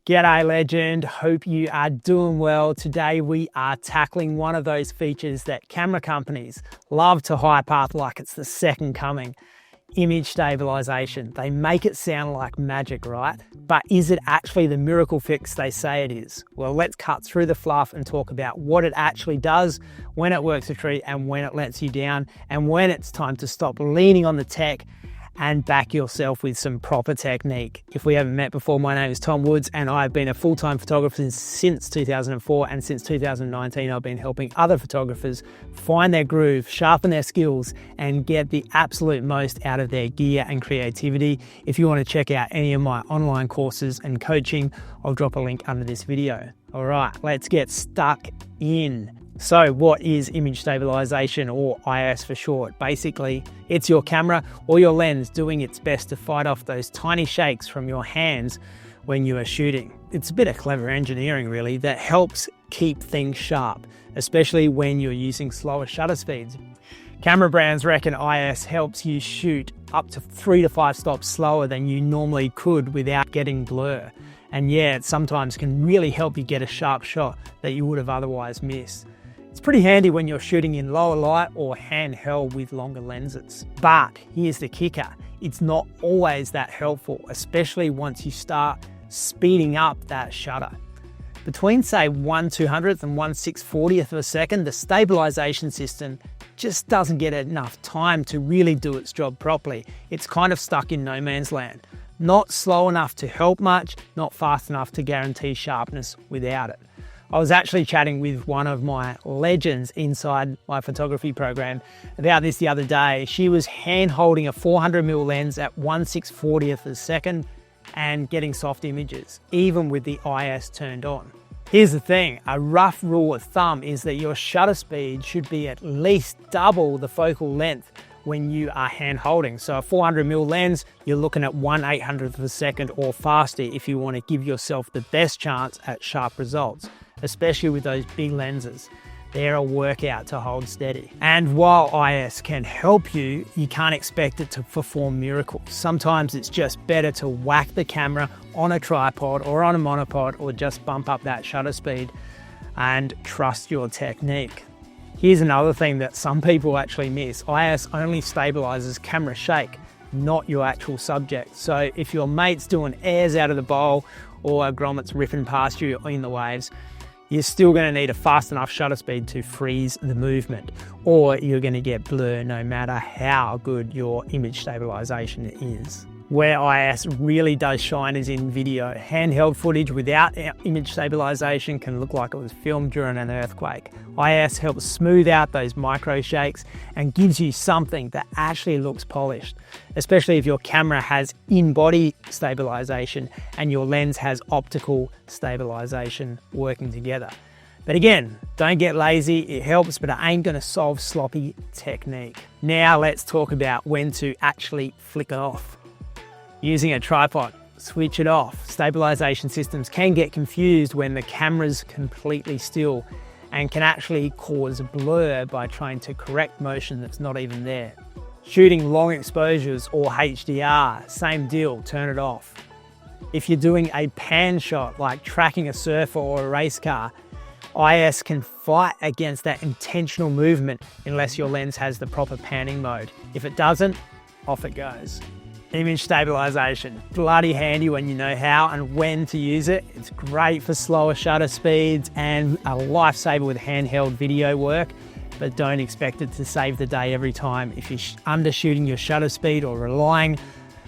G'day legend, hope you are doing well. Today we are tackling one of those features that camera companies love to hype up like it's the second coming, image stabilization. They make it sound like magic, right? But is it actually the miracle fix they say it is? Well, let's cut through the fluff and talk about what it actually does, when it works a treat and when it lets you down, and when it's time to stop leaning on the tech and back yourself with some proper technique. If we haven't met before, my name is Tom Woods and I've been a full-time photographer since 2004, and since 2019 I've been helping other photographers find their groove, sharpen their skills and get the absolute most out of their gear and creativity. If you want to check out any of my online courses and coaching, I'll drop a link under this video. All right, let's get stuck in. So what is image stabilization, or IS for short? Basically, it's your camera or your lens doing its best to fight off those tiny shakes from your hands when you are shooting. It's a bit of clever engineering really that helps keep things sharp, especially when you're using slower shutter speeds. Camera brands reckon IS helps you shoot up to 3 to 5 stops slower than you normally could without getting blur. And yeah, it sometimes can really help you get a sharp shot that you would have otherwise missed. It's pretty handy when you're shooting in lower light or handheld with longer lenses. But here's the kicker, it's not always that helpful, especially once you start speeding up that shutter. Between say 1/200th and 1/640th of a second, the stabilization system just doesn't get enough time to really do its job properly. It's kind of stuck in no man's land. Not slow enough to help much, not fast enough to guarantee sharpness without it. I was actually chatting with one of my legends inside my photography program about this the other day. She was hand holding a 400mm lens at 1/640th of a second and getting soft images, even with the IS turned on. Here's the thing, a rough rule of thumb is that your shutter speed should be at least double the focal length when you are hand holding. So a 400mm lens, you're looking at 1/800th of a second or faster if you want to give yourself the best chance at sharp results, especially with those big lenses. They're a workout to hold steady. And while IS can help you, you can't expect it to perform miracles. Sometimes it's just better to whack the camera on a tripod or on a monopod, or just bump up that shutter speed and trust your technique. Here's another thing that some people actually miss. IS only stabilizes camera shake, not your actual subject. So if your mate's doing airs out of the bowl or a grommet's ripping past you in the waves, you're still going to need a fast enough shutter speed to freeze the movement, or you're going to get blur no matter how good your image stabilization is. Where IS really does shine is in video. Handheld footage without image stabilization can look like it was filmed during an earthquake. IS helps smooth out those micro shakes and gives you something that actually looks polished, especially if your camera has in-body stabilization and your lens has optical stabilization working together. But again, don't get lazy, it helps, but it ain't gonna solve sloppy technique. Now let's talk about when to actually flick it off. Using a tripod, switch it off. Stabilization systems can get confused when the camera's completely still and can actually cause blur by trying to correct motion that's not even there. Shooting long exposures or HDR, same deal, turn it off. If you're doing a pan shot like tracking a surfer or a race car, IS can fight against that intentional movement unless your lens has the proper panning mode. If it doesn't, off it goes. Image stabilization, bloody handy when you know how and when to use it. It's great for slower shutter speeds and a lifesaver with handheld video work, but don't expect it to save the day every time if you're undershooting your shutter speed or relying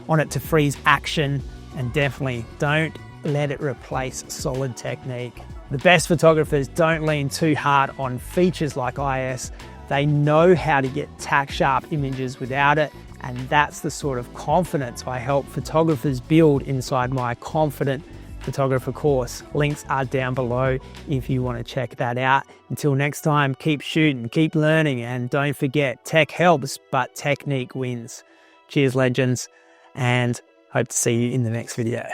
on it to freeze action, and definitely don't let it replace solid technique. The best photographers don't lean too hard on features like IS. They know how to get tack sharp images without it, and that's the sort of confidence I help photographers build inside my Confident Photographer course. Links are down below if you want to check that out. Until next time, keep shooting, keep learning, and don't forget, tech helps, but technique wins. Cheers, legends, and hope to see you in the next video.